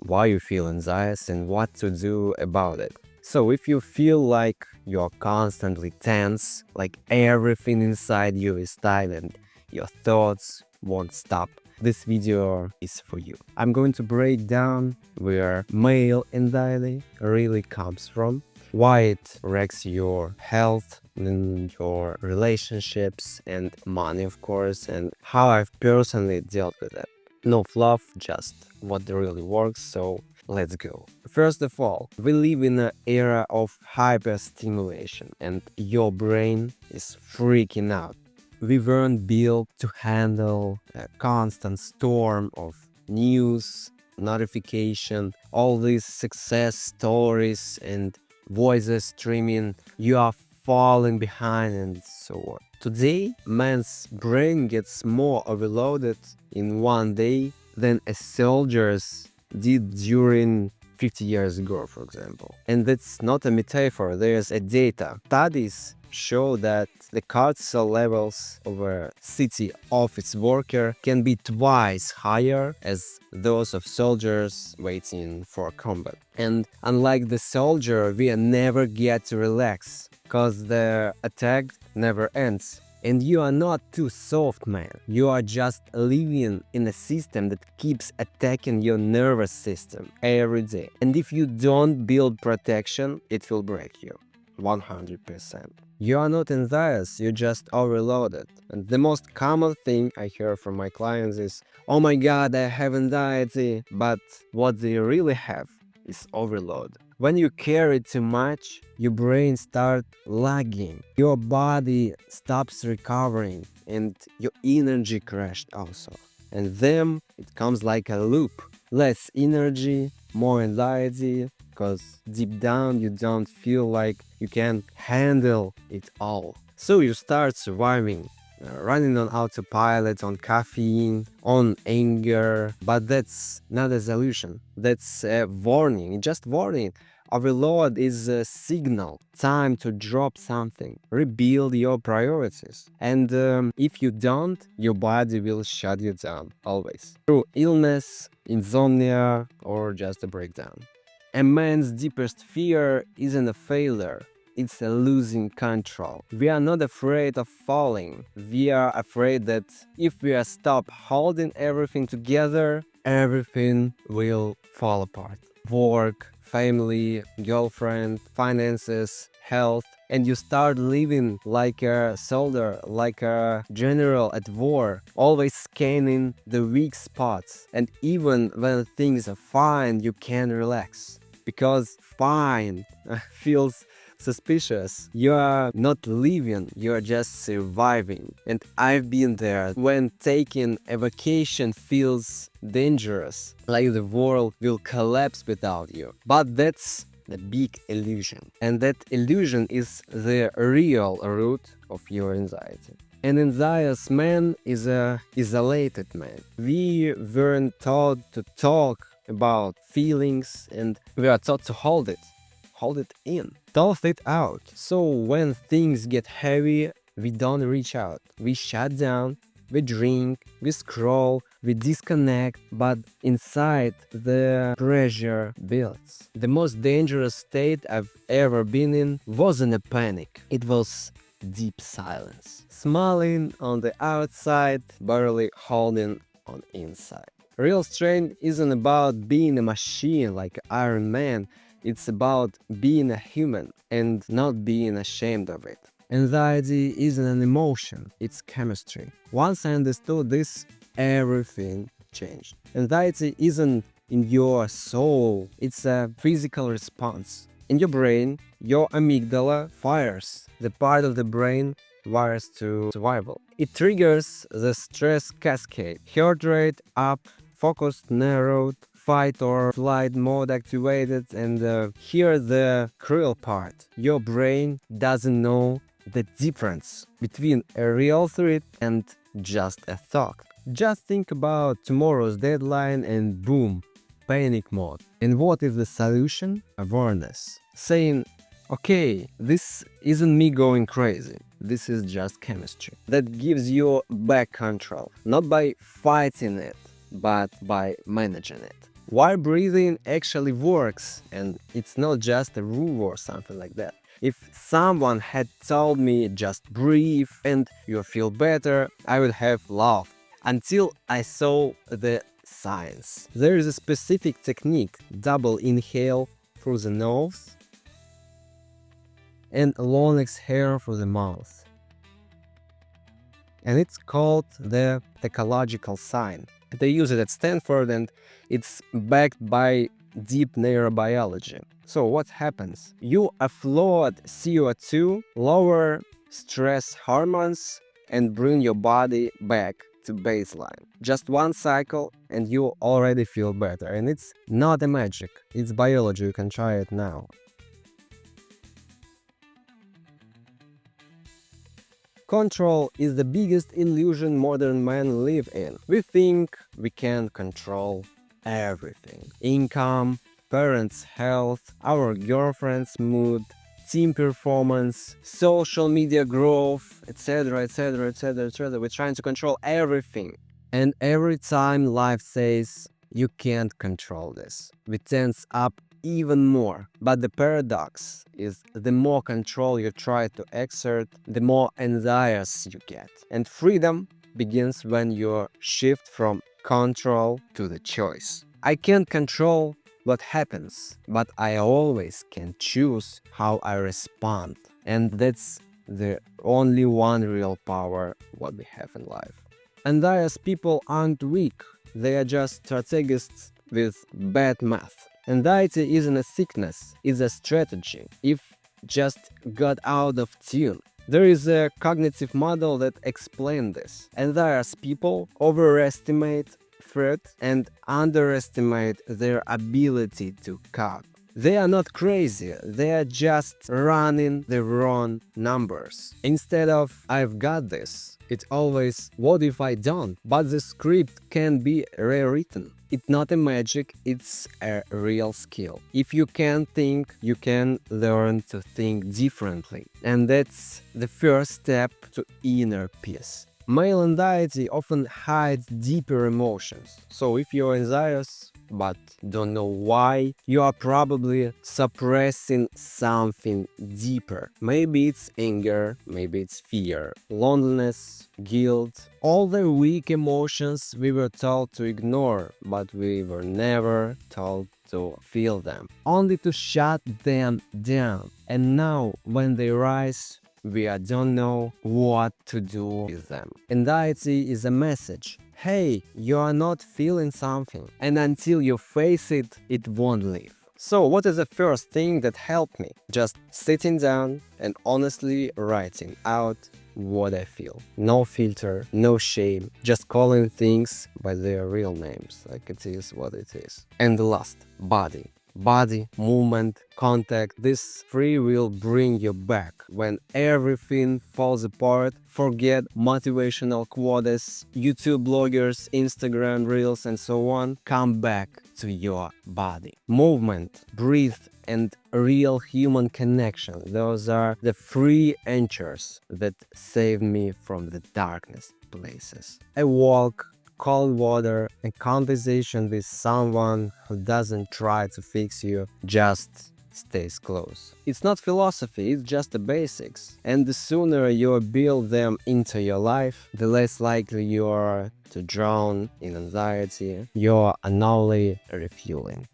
why you feel anxious and what to do about it. So if you feel like you're constantly tense, like everything inside you is tight and your thoughts won't stop, this video is for you. I'm going to break down where male anxiety really comes from, why it wrecks your health and your relationships and money, of course, and how I've personally dealt with it. No fluff, just what really works, so let's go. First of all, we live in an era of hyperstimulation and your brain is freaking out. We weren't built to handle a constant storm of news, notification, all these success stories and voices streaming. You are falling behind and so on. Today, man's brain gets more overloaded in one day than a soldier's did during 50 years ago, for example. And that's not a metaphor, there's a data. Studies show that the cortisol levels of a city office worker can be twice higher as those of soldiers waiting for combat. And unlike the soldier, we never get to relax, cause the attack never ends. And you are not too soft, man. You are just living in a system that keeps attacking your nervous system every day. And if you don't build protection, it will break you. 100%. You are not anxious, you're just overloaded. And the most common thing I hear from my clients is, oh my god, I have anxiety. But what they really have is overload. When you carry too much, your brain starts lagging, your body stops recovering, and your energy crashed also. And then it comes like a loop. Less energy, more anxiety, because deep down you don't feel like you can handle it all. So you start surviving, running on autopilot, on caffeine, on anger, but that's not a solution. That's a warning, just warning. Overload is a signal, time to drop something, rebuild your priorities. And if you don't, your body will shut you down, always. Through illness, insomnia, or just a breakdown. A man's deepest fear isn't a failure. It's a losing control. We are not afraid of falling. We are afraid that if we stop holding everything together, everything will fall apart. Work, family, girlfriend, finances, health, and you start living like a soldier, like a general at war, always scanning the weak spots. And even when things are fine, you can't relax. Because fine feels suspicious. You are not living, you are just surviving. And I've been there when taking a vacation feels dangerous, like the world will collapse without you. But that's the big illusion. And that illusion is the real root of your anxiety. An anxious man is a isolated man. We weren't taught to talk about feelings and we are taught to hold it in, tough it out. So when things get heavy, we don't reach out. We shut down, we drink, we scroll, we disconnect, but inside the pressure builds. The most dangerous state I've ever been in wasn't a panic. It was deep silence. Smiling on the outside, barely holding on inside. Real strength isn't about being a machine like Iron Man. It's about being a human and not being ashamed of it. Anxiety isn't an emotion, it's chemistry. Once I understood this, everything changed. Anxiety isn't in your soul, it's a physical response. In your brain, your amygdala fires, the part of the brain wires to survival. It triggers the stress cascade. Heart rate up, focus narrowed, fight or flight mode activated, and here the cruel part. Your brain doesn't know the difference between a real threat and just a thought. Just think about tomorrow's deadline and boom, panic mode. And what is the solution? Awareness. Saying, okay, this isn't me going crazy. This is just chemistry. That gives you back control, not by fighting it, but by managing it. why breathing actually works, and it's not just a rule or something like that. If someone had told me just breathe and you'll feel better, I would have laughed until I saw the science. There is a specific technique, double inhale through the nose and long exhale through the mouth. And it's called the ecological sign. They use it at Stanford and it's backed by deep neurobiology. So what happens? You offload CO2, lower stress hormones, and bring your body back to baseline. Just one cycle and you already feel better. And it's not a magic, it's biology. You can try it now. Control is the biggest illusion modern men live in. We think we can control everything. Income, parents' health, our girlfriend's mood, team performance, social media growth, etc., etc., etc., etc. We're trying to control everything. And every time life says, you can't control this, we tense up even more. But the paradox is the more control you try to exert, the more anxious you get. And freedom begins when you shift from control to the choice. I can't control what happens, but I always can choose how I respond. And that's the only one real power what we have in life. Anxious people aren't weak, they are just strategists with bad math. Anxiety isn't a sickness, it's a strategy. If just got out of tune. There is a cognitive model that explains this. Anxious people overestimate threat and underestimate their ability to cope. They are not crazy, they are just running the wrong numbers. Instead of I've got this, it's always what if I don't? But the script can be rewritten. It's not a magic, it's a real skill. If you can think, you can learn to think differently. And that's the first step to inner peace. Male anxiety often hides deeper emotions. So if you're anxious but don't know why, you are probably suppressing something deeper. Maybe it's anger, maybe it's fear, loneliness, guilt, all the weak emotions we were told to ignore, but we were never told to feel them, only to shut them down. And now, when they rise, we don't know what to do with them. Anxiety is a message. Hey, you are not feeling something, and until you face it, it won't leave. So what is the first thing that helped me? Just sitting down and honestly writing out what I feel. No filter, no shame, just calling things by their real names, like it is what it is. And the last, body. Body, movement, contact, this three will bring you back. When everything falls apart, forget motivational quotes, YouTube bloggers, Instagram reels, and so on. Come back to your body. Movement, breathe, and real human connection. Those are the three anchors that save me from the darkness places. A walk, cold water, a conversation with someone who doesn't try to fix you, just stays close. It's not philosophy, it's just the basics. And the sooner you build them into your life, the less likely you are to drown in anxiety. You're only refueling.